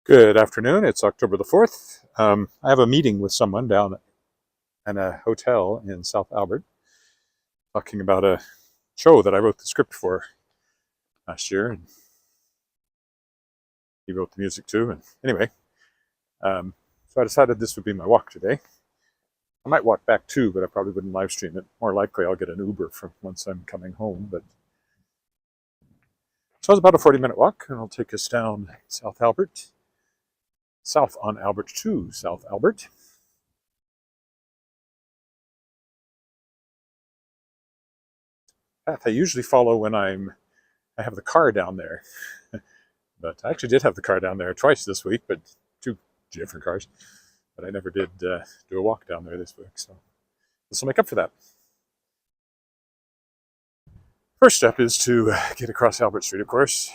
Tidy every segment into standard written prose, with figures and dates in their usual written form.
Good afternoon. It's October the 4th. I have a meeting with someone down at a hotel in South Albert talking about a show that I wrote the script for last year. And he wrote the music too. And anyway, so I decided this would be my walk today. I might walk back too, but I probably wouldn't live stream it. More likely I'll get an Uber from once I'm coming home. So it's about a 40-minute walk, and I'll take us down South Albert, south on Albert to South Albert. Path I usually follow when I have the car down there. But I actually did have the car down there twice this week, but two different cars. But I never did do a walk down there this week, so this will make up for that. First step is to get across Albert Street, of course.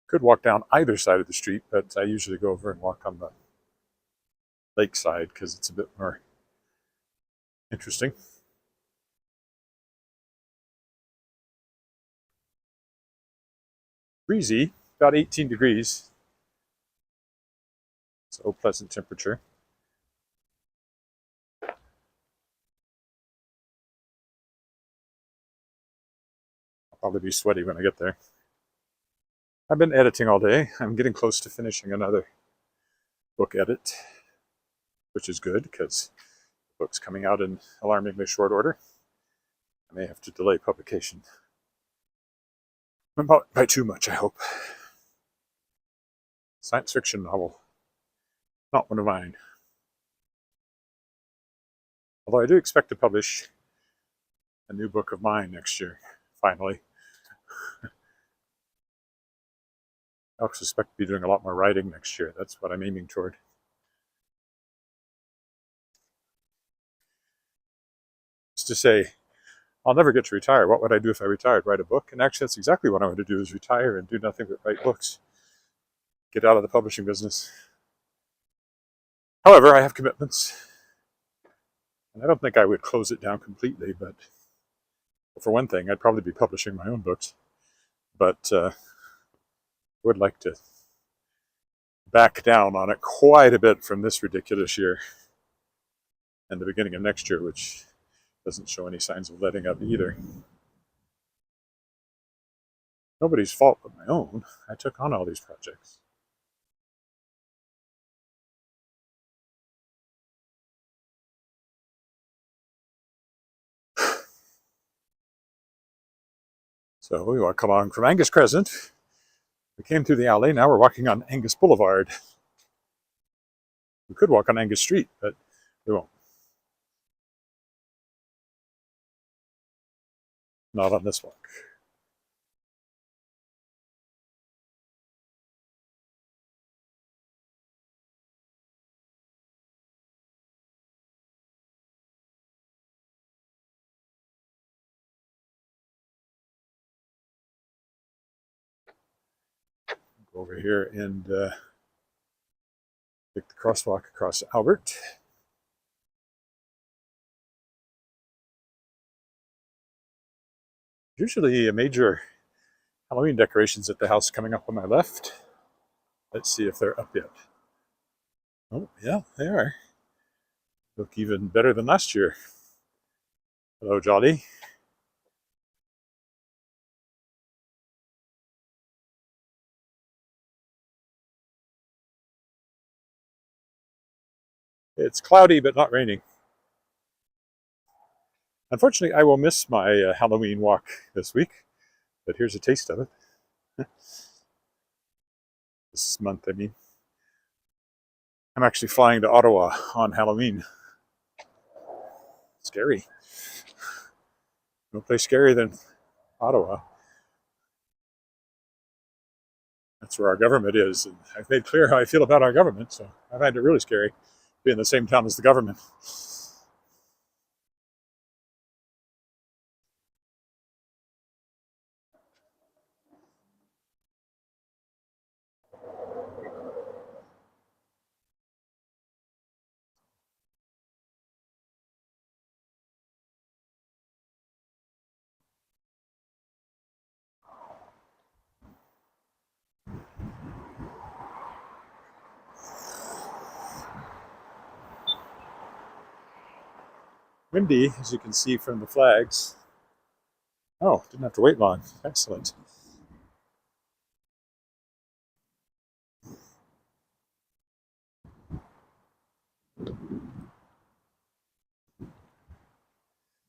Could walk down either side of the street, but I usually go over and walk on the lake side because it's a bit more interesting. Breezy, about 18 degrees. So pleasant temperature. I'll probably be sweaty when I get there. I've been editing all day. I'm getting close to finishing another book edit, which is good because the book's coming out in alarmingly short order. I may have to delay publication. Not by too much, I hope. Science fiction novel. Not one of mine. Although I do expect to publish a new book of mine next year, finally. I also expect to be doing a lot more writing next year. That's what I'm aiming toward. Just to say, I'll never get to retire. What would I do if I retired? Write a book? And actually, that's exactly what I want to do, is retire and do nothing but write books. Get out of the publishing business. However, I have commitments. And I don't think I would close it down completely, but for one thing, I'd probably be publishing my own books. But I would like to back down on it quite a bit from this ridiculous year and the beginning of next year, which doesn't show any signs of letting up either. Nobody's fault but my own. I took on all these projects. So we walk along from Angus Crescent. We came through the alley. Now we're walking on Angus Boulevard. We could walk on Angus Street, but we won't. Not on this walk. Go over here and take the crosswalk across Albert. Usually a major Halloween decorations at the house coming up on my left. Let's see if they're up yet. Oh, yeah, they are. Look even better than last year. Hello, Jolly. It's cloudy, but not raining. Unfortunately, I will miss my Halloween walk this week, but here's a taste of it. This month, I mean. I'm actually flying to Ottawa on Halloween. Scary. No place scarier than Ottawa. That's where our government is. And I've made clear how I feel about our government, so I find it really scary being in the same town as the government. Windy, as you can see from the flags. Oh, didn't have to wait long. Excellent.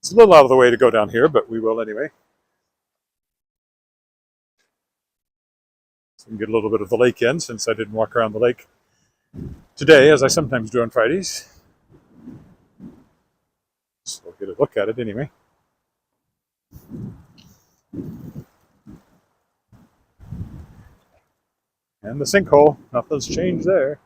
It's a little out of the way to go down here, but we will anyway. So we can get a little bit of the lake in since I didn't walk around the lake today, as I sometimes do on Fridays. So we'll get a look at it anyway. And the sinkhole, nothing's changed there.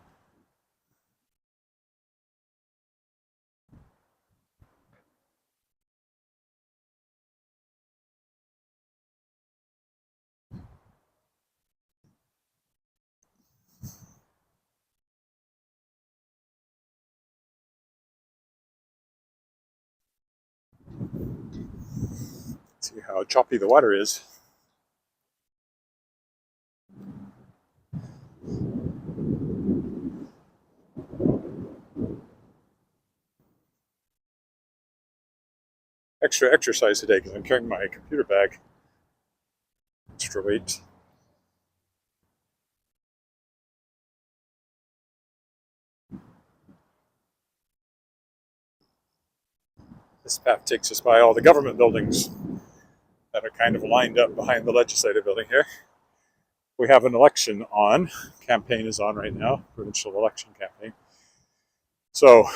Let's see how choppy the water is. Extra exercise today because I'm carrying my computer bag. Extra weight. This path takes us by all the government buildings that are kind of lined up behind the legislative building here. We have an election on. Campaign is on right now, provincial election campaign. So,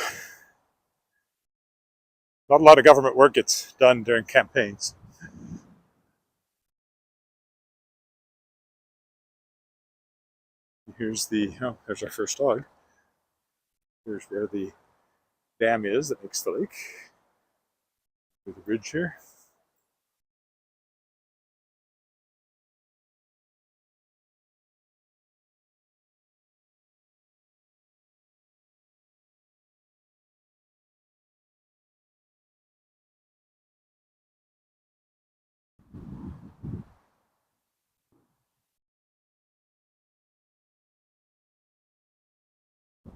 not a lot of government work gets done during campaigns. There's our first dog. Here's where the dam is that makes the lake. Through the bridge here.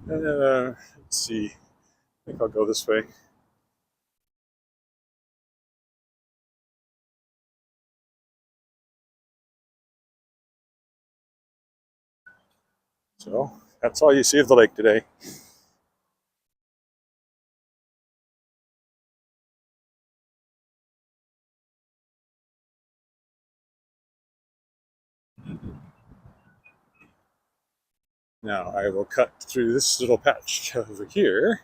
Let's see. I think I'll go this way. So that's all you see of the lake today. Now I will cut through this little patch over here.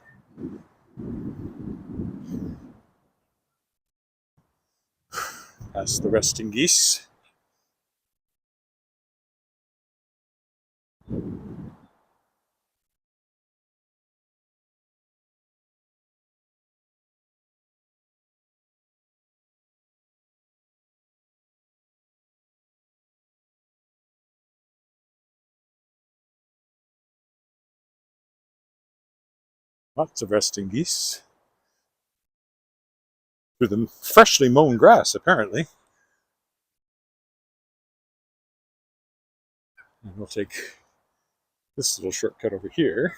Past the resting geese. Lots of resting geese. Through the freshly mown grass, apparently. And we'll take this little shortcut over here.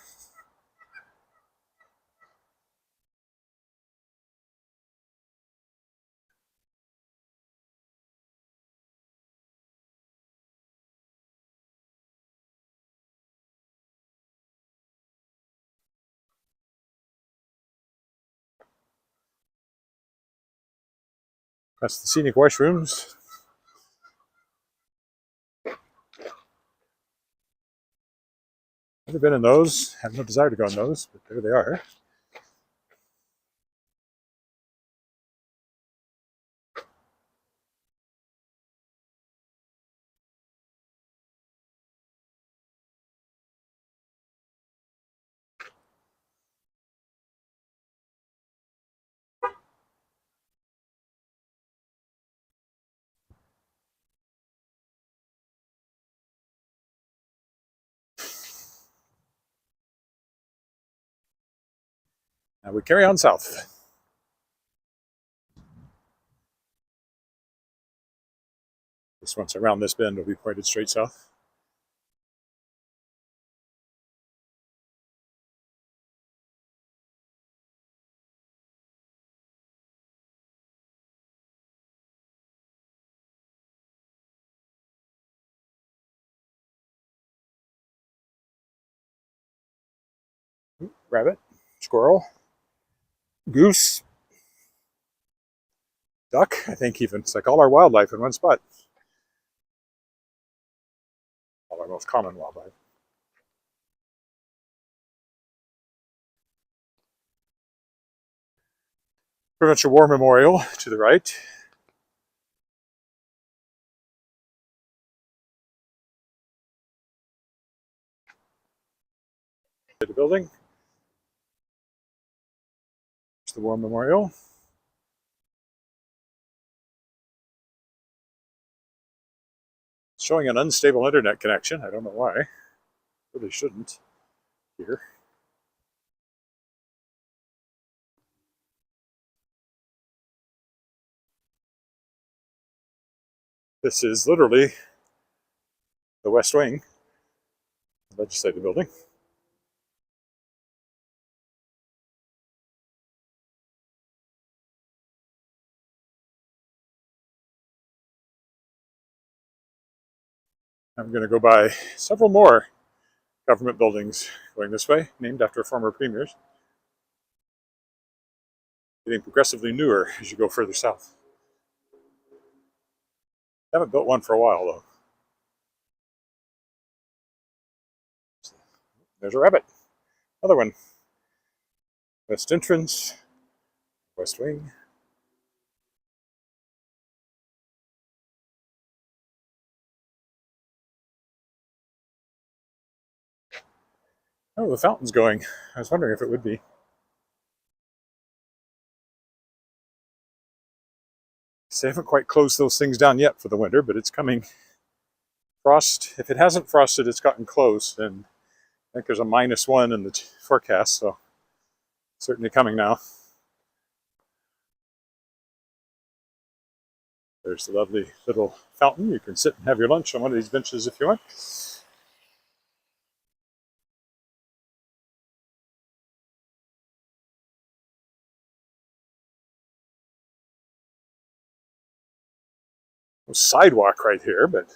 That's the scenic washrooms. Never been in those. Have no desire to go in those, but there they are. Now we carry on south. This once around this bend will be pointed straight south. rabbit, squirrel, goose, duck, I think even. It's like all our wildlife in one spot. All our most common wildlife. Provincial War Memorial to the right. The building. There's the War Memorial. It's showing an unstable internet connection. I don't know why. Really shouldn't here. This is literally the West Wing, the legislative building. I'm going to go by several more government buildings going this way, named after former premiers. Getting progressively newer as you go further south. Haven't built one for a while, though. There's a rabbit. Another one. West entrance, West Wing. Oh, the fountain's going. I was wondering if it would be. So they haven't quite closed those things down yet for the winter, but it's coming. Frost, if it hasn't frosted, it's gotten close, and I think there's a -1 in the forecast, so certainly coming now. There's the lovely little fountain. You can sit and have your lunch on one of these benches if you want. No sidewalk right here, but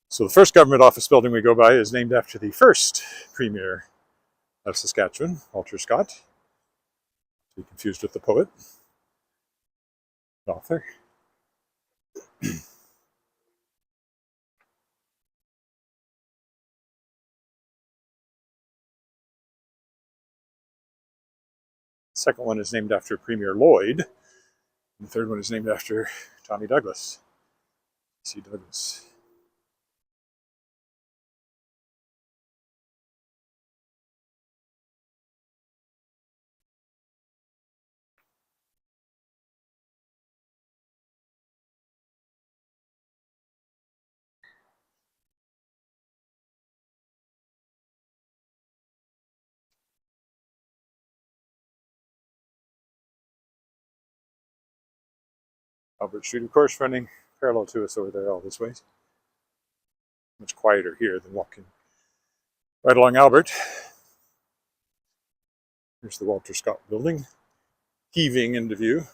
so the first government office building we go by is named after the first premier of Saskatchewan, Walter Scott. To be confused with the poet, the author. The second one is named after Premier Lloyd. And the third one is named after Tommy Douglas. C. Douglas. Albert Street, of course, running parallel to us over there all this way. Much quieter here than walking right along Albert. Here's the Walter Scott building, heaving into view.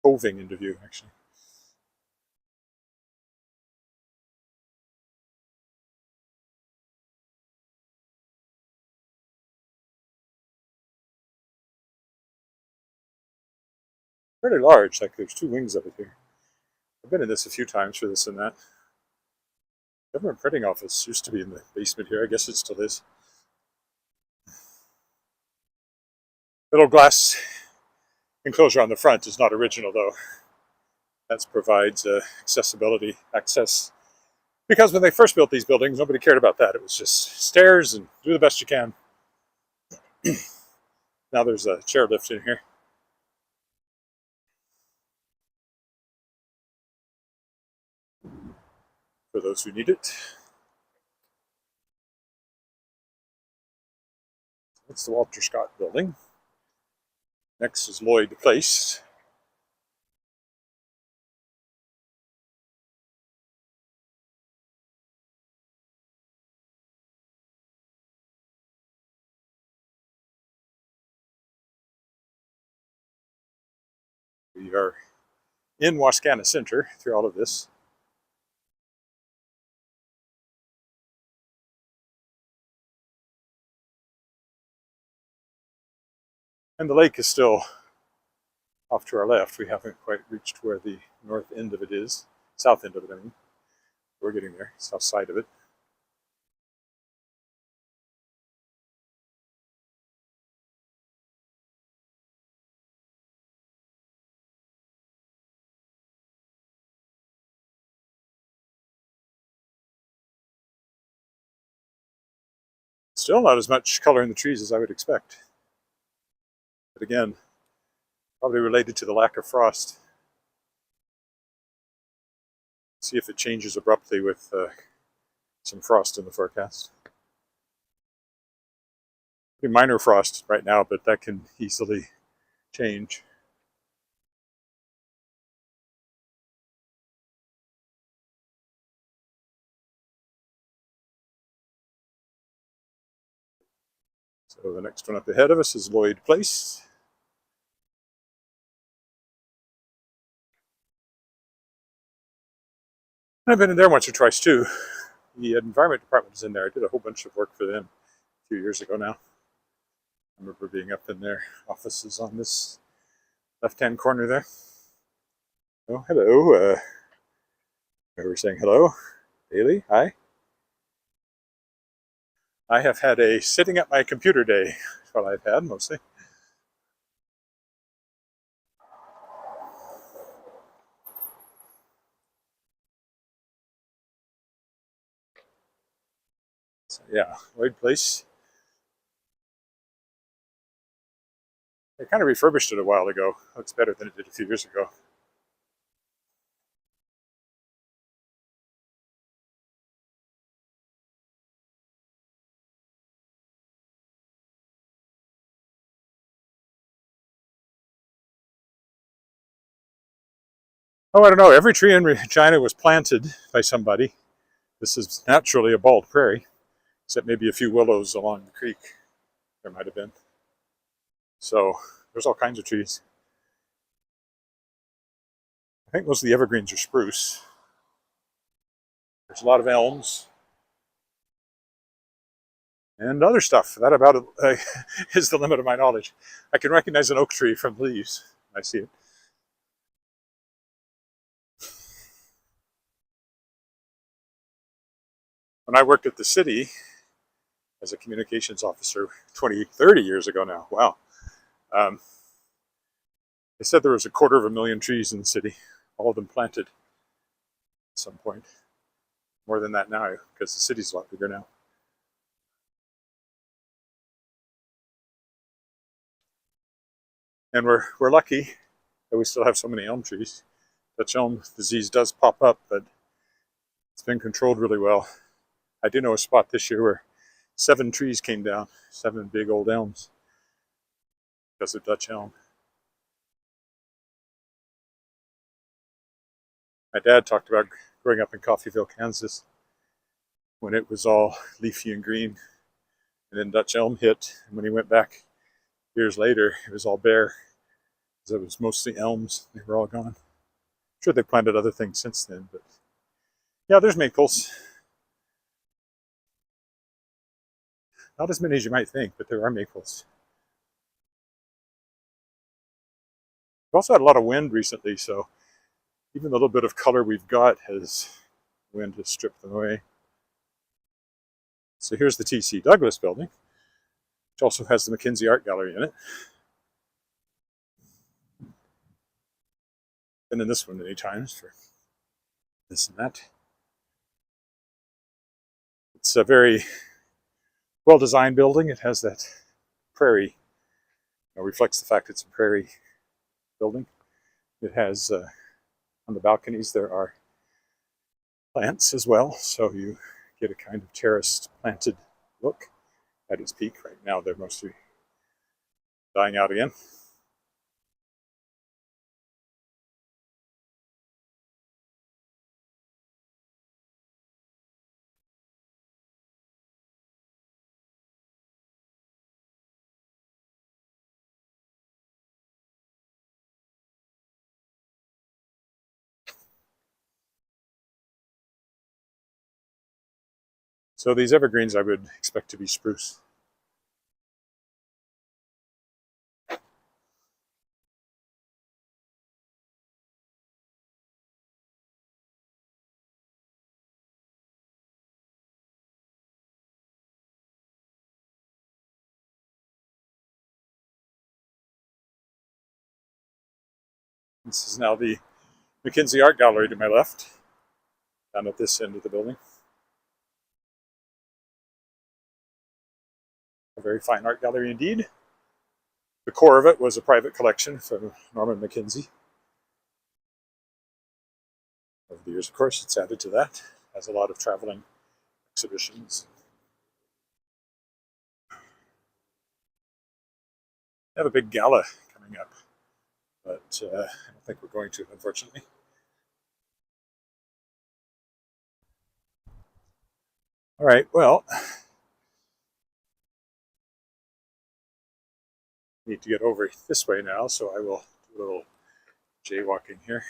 Hoving into view, actually. Pretty large, like there's 2 wings of it here. I've been in this a few times for this and that. Government printing office used to be in the basement here. I guess it still is. Little glass enclosure on the front is not original, though. That provides accessibility, access. Because when they first built these buildings, nobody cared about that. It was just stairs and do the best you can. Now there's a chairlift in here. For those who need it. That's the Walter Scott building. Next is Lloyd Place. We are in Wascana Center through all of this. And the lake is still off to our left. We haven't quite reached where the north end of it is. South end of it, I mean. We're getting there, south side of it. Still not as much color in the trees as I would expect. But again, probably related to the lack of frost. See if it changes abruptly with some frost in the forecast. Pretty minor frost right now, but that can easily change. So the next one up ahead of us is Lloyd Place. I've been in there once or twice too. The environment department is in there. I did a whole bunch of work for them a few years ago now. I remember being up in their offices on this left-hand corner there. Oh, hello. We were saying hello. Bailey, hi. I have had a sitting at my computer day. That's what I've had mostly. So yeah, Lloyd Place. They kind of refurbished it a while ago. Looks better than it did a few years ago. Oh, I don't know. Every tree in Regina was planted by somebody. This is naturally a bald prairie, except maybe a few willows along the creek. There might have been. So there's all kinds of trees. I think most of the evergreens are spruce. There's a lot of elms and other stuff. That about is the limit of my knowledge. I can recognize an oak tree from leaves. I see it. When I worked at the city as a communications officer 20, 30 years ago now, wow. They said there was 250,000 trees in the city, all of them planted at some point. More than that now, because the city's a lot bigger now. And we're lucky that we still have so many elm trees. Dutch elm disease does pop up, but it's been controlled really well. I do know a spot this year where 7 trees came down, 7 big old elms, because of Dutch elm. My dad talked about growing up in Coffeyville, Kansas, when it was all leafy and green, and then Dutch elm hit, and when he went back years later, it was all bare. It was mostly elms. They were all gone. I'm sure they planted other things since then, but yeah, there's maples. Not as many as you might think, but there are maples. We've also had a lot of wind recently, so even the little bit of color we've got wind has stripped them away. So here's the T.C. Douglas building, which also has the McKinsey Art Gallery in it. Been in this one many times for this and that. It's a very well-designed building. It has that prairie, reflects the fact it's a prairie building. It has, on the balconies, there are plants as well, so you get a kind of terraced planted look at its peak. Right now they're mostly dying out again. So these evergreens I would expect to be spruce. This is now the Mackenzie Art Gallery to my left, down at this end of the building. A very fine art gallery indeed. The core of it was a private collection from Norman Mackenzie. Over the years, of course, it's added to that. It has a lot of traveling exhibitions. I have a big gala coming up, but I don't think we're going to, unfortunately. All right, well, need to get over this way now, so I will do a little jaywalking here.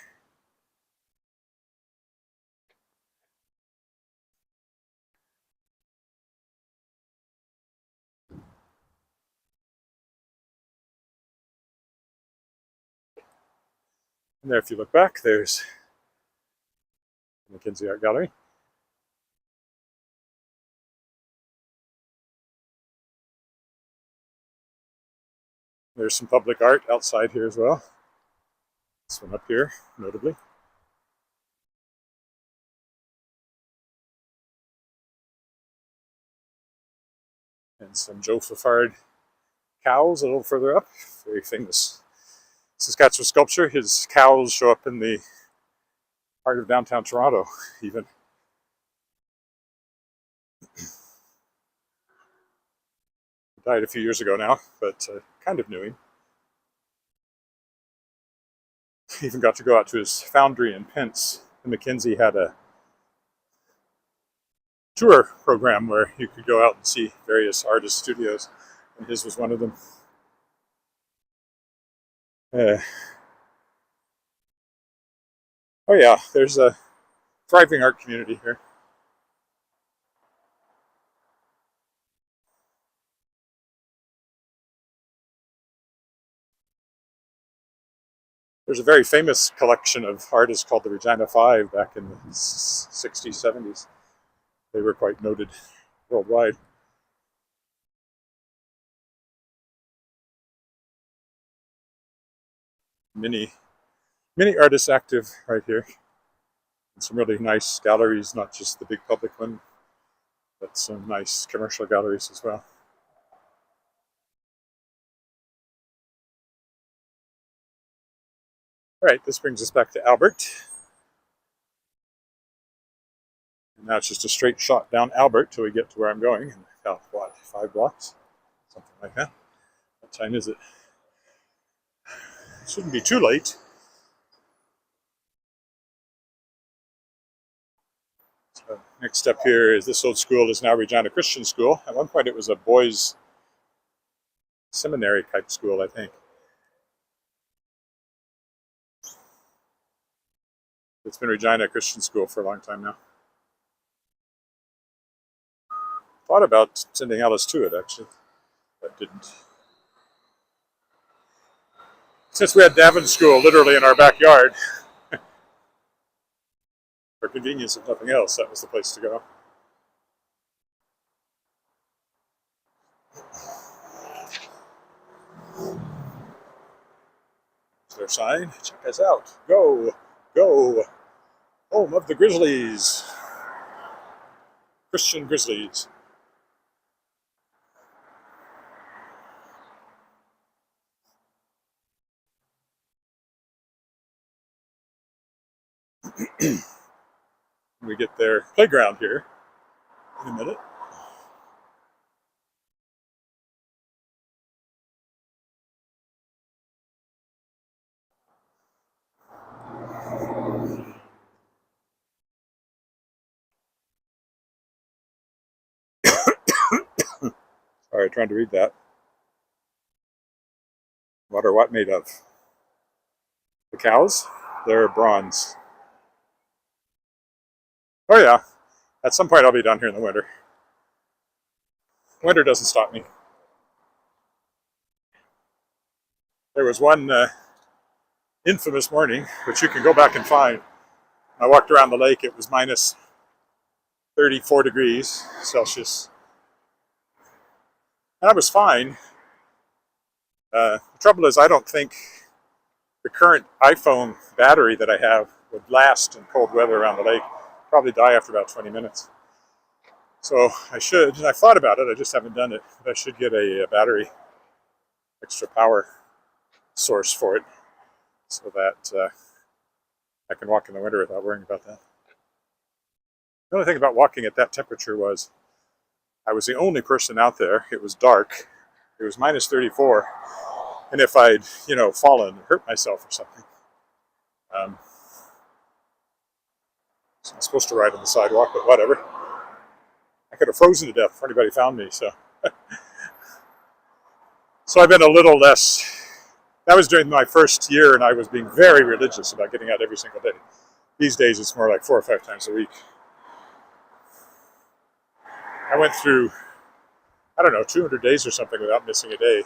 And there, if you look back, there's the Mackenzie Art Gallery. There's some public art outside here as well. This one up here, notably. And some Joe Fafard cows a little further up. Very famous Saskatchewan sculpture. His cows show up in the heart of downtown Toronto, even. He died a few years ago now, but kind of knew him. Even got to go out to his foundry in Pence. And Mackenzie had a tour program where you could go out and see various artist studios, and his was one of them. Oh yeah, there's a thriving art community here. There's a very famous collection of artists called the Regina Five back in the 60s, 70s. They were quite noted worldwide. Many artists active right here. And some really nice galleries, not just the big public one, but some nice commercial galleries as well. All right, this brings us back to Albert. And now it's just a straight shot down Albert till we get to where I'm going. And about, what, 5 blocks? Something like that. What time is it? It shouldn't be too late. So next up here is this old school is now Regina Christian School. At one point it was a boys' seminary type school, I think. It's been Regina Christian School for a long time now. Thought about sending Alice to it, actually, but didn't. Since we had Davin School literally in our backyard, for convenience if nothing else, that was the place to go. Is there a sign? Check us out. Go, go. Home of the Grizzlies. Christian Grizzlies. We get their playground here in a minute. Sorry, trying to read that. What are what made of? The cows? They're bronze. Oh yeah. At some point I'll be down here in the winter. Winter doesn't stop me. There was one infamous morning, which you can go back and find. I walked around the lake. It was minus 34 degrees Celsius. And I was fine. The trouble is, I don't think the current iPhone battery that I have would last in cold weather around the lake. Probably die after about 20 minutes. So I should, and I've thought about it, I just haven't done it, but I should get a battery, extra power source for it, so that I can walk in the winter without worrying about that. The only thing about walking at that temperature was I was the only person out there. It was dark. It was minus 34. And if I'd, fallen and hurt myself or something, so I'm supposed to ride on the sidewalk, but whatever. I could have frozen to death if anybody found me, so. So I've been a little less. That was during my first year, and I was being very religious about getting out every single day. These days, it's more like 4 or 5 times a week. I went through, 200 days or something without missing a day.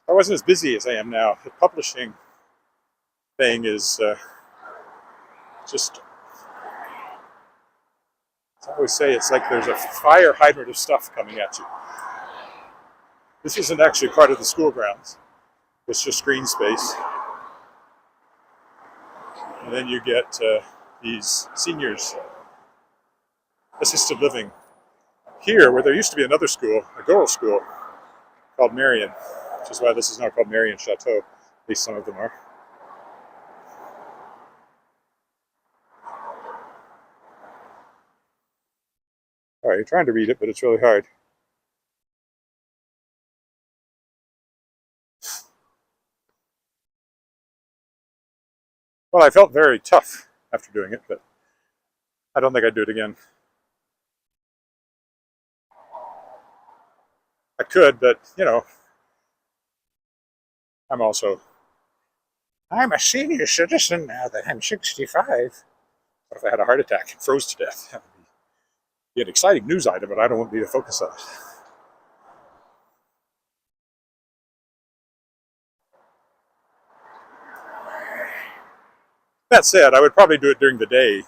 I wasn't as busy as I am now. The publishing thing is just, as I always say, it's like there's a fire hydrant of stuff coming at you. This isn't actually part of the school grounds. It's just green space. And then you get these seniors assisted living here, where there used to be another school, a girls' school, called Marion, which is why this is now called Marion Chateau. At least some of them are. All right, you're trying to read it, but it's really hard. Well, I felt very tough after doing it, but I don't think I'd do it again. I could, but, I'm a senior citizen now that I'm 65. What if I had a heart attack and froze to death? That would be an exciting news item, but I don't want to be the focus of it. That said, I would probably do it during the day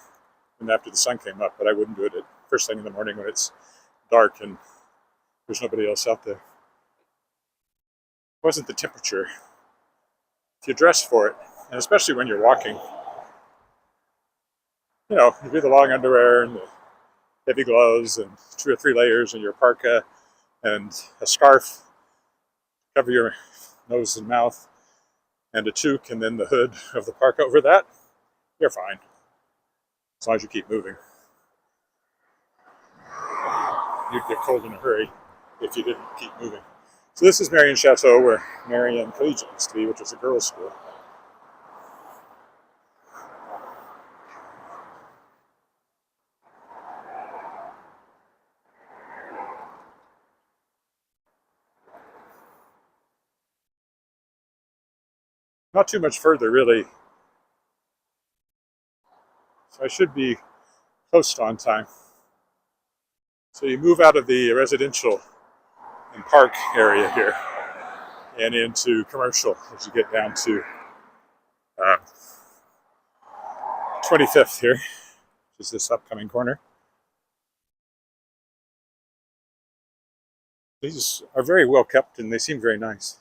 and after the sun came up, but I wouldn't do it at first thing in the morning when it's dark and there's nobody else out there. It wasn't the temperature. If you dress for it, and especially when you're walking, you do the long underwear and the heavy gloves and 2 or 3 layers and your parka and a scarf, cover your nose and mouth, and a toque, and then the hood of the parka over that, you're fine. As long as you keep moving. You'd get cold in a hurry if you didn't keep moving. So this is Marion Chateau, where Marion Collegiate used to be, which was a girls' school. Not too much further, really. So I should be close to on time. So you move out of the residential and park area here and into commercial as you get down to 25th here, which is this upcoming corner. These are very well kept and they seem very nice.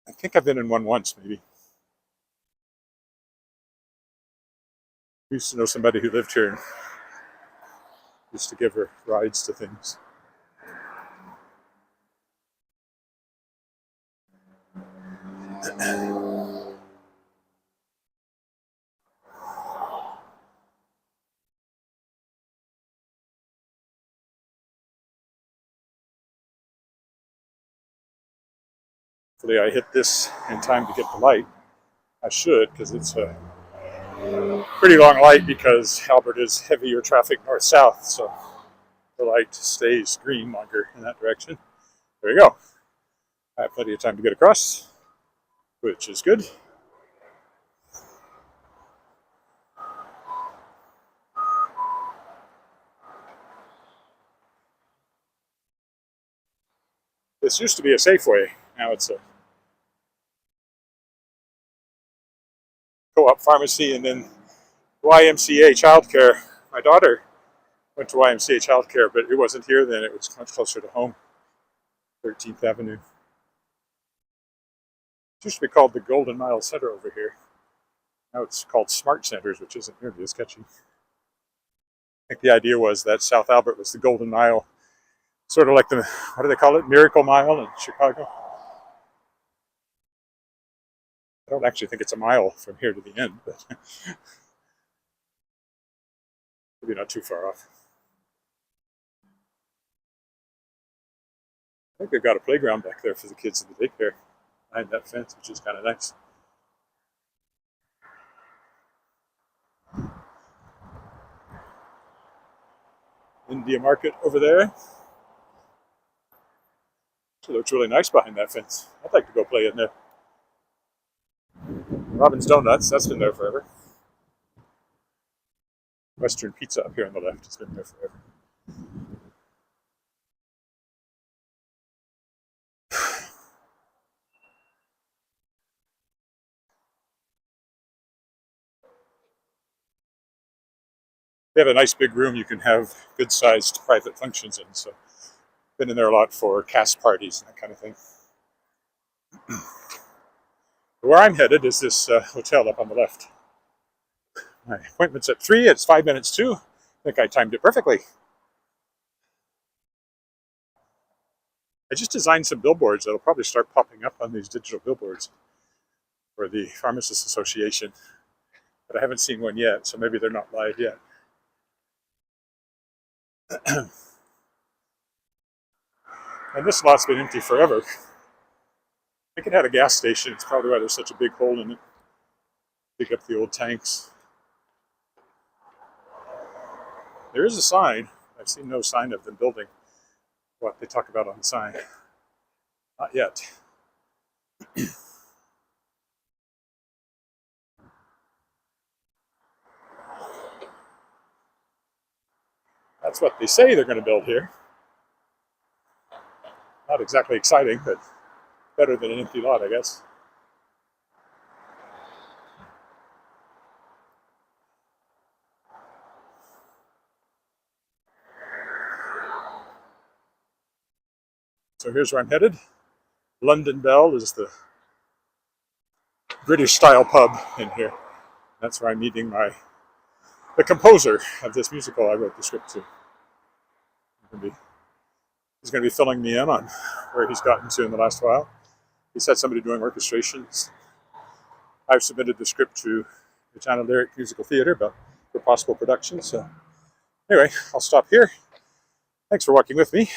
I think I've been in one once, maybe. I used to know somebody who lived here and used to give her rides to things. Hopefully I hit this in time to get the light. I should, because it's a pretty long light because Albert is heavier traffic north-south, so the light stays green longer in that direction. There you go. I have plenty of time to get across, which is good. This used to be a Safeway. Now it's a co-op pharmacy and then YMCA childcare. My daughter went to YMCA childcare, but it wasn't here then. It was much closer to home, 13th Avenue. It used to be called the Golden Mile Center over here. Now it's called Smart Centers, which isn't nearly as catchy. I think the idea was that South Albert was the Golden Mile, sort of like the, what do they call it, Miracle Mile in Chicago. I don't actually think it's a mile from here to the end, but maybe not too far off. I think they've got a playground back there for the kids in the daycare behind that fence, which is kind of nice. India Market over there. It looks really nice behind that fence. I'd like to go play in there. Robin's Donuts, that's been there forever. Western Pizza up here on the left, it's been there forever. They have a nice big room you can have good-sized private functions in, so I've been in there a lot for cast parties and that kind of thing. Where I'm headed is this hotel up on the left. My appointment's at 3, it's 5 minutes to. I think I timed it perfectly. I just designed some billboards that'll probably start popping up on these digital billboards for the Pharmacists Association, but I haven't seen one yet, so maybe they're not live yet. And this lot's been empty forever. I think it had a gas station. It's probably why there's such a big hole in it. Pick up the old tanks. There is a sign. I've seen no sign of them building what they talk about on the sign. Not yet. That's what they say they're going to build here. Not exactly exciting, but better than an empty lot, I guess. So here's where I'm headed. London Bell is the British-style pub in here. That's where I'm meeting the composer of this musical I wrote the script to. He's going to be filling me in on where he's gotten to in the last while. He's had somebody doing orchestrations. I've submitted the script to the China Lyric Musical Theatre for possible production. So anyway, I'll stop here. Thanks for walking with me.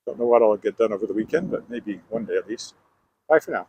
Don't know what I'll get done over the weekend, but maybe one day at least. Bye for now.